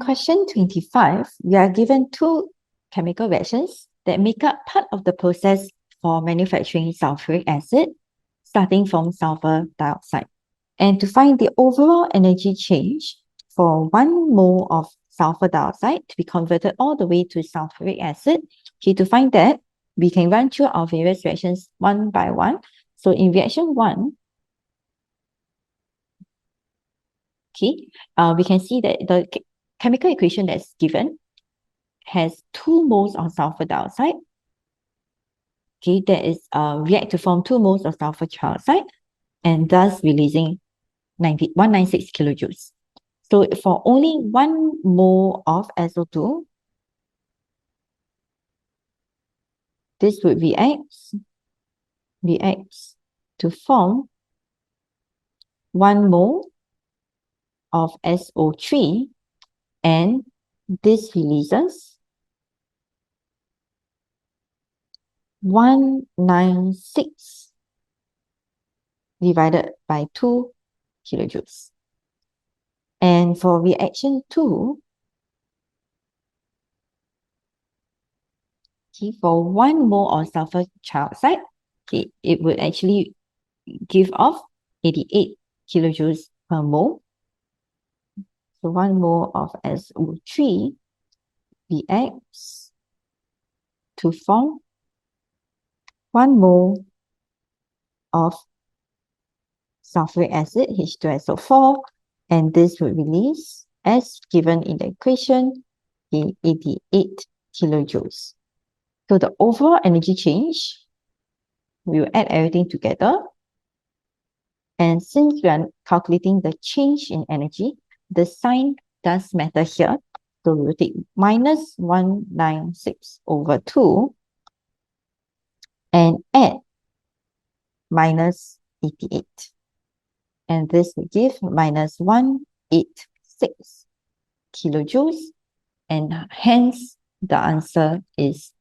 question 25, we are given two chemical reactions that make up part of the process for manufacturing sulfuric acid, starting from sulfur dioxide. And to find the overall energy change for 1 mole of sulfur dioxide to be converted all the way to sulfuric acid, okay, to find that, we can run through our various reactions one by one. So in reaction 1, okay, we can see that the chemical equation that's given has 2 moles of sulfur dioxide. Okay, that is react to form 2 moles of sulfur trioxide and thus releasing 196 kilojoules. So for only 1 mole of SO2, this would react to form 1 mole of SO3, and this releases 196 divided by 2 kilojoules. And for reaction 2, okay, for 1 mole of sulfur trioxide, okay, it would actually give off 88 kilojoules per mole. So 1 mole of SO3 reacts to form 1 mole of sulfuric acid, H2SO4, and this would release, as given in the equation, 88 kilojoules. So the overall energy change, we will add everything together. And since we are calculating the change in energy, the sign does matter here. So we will take minus 196 over 2 and add minus 88. And this will give minus 186 kilojoules. And hence the answer is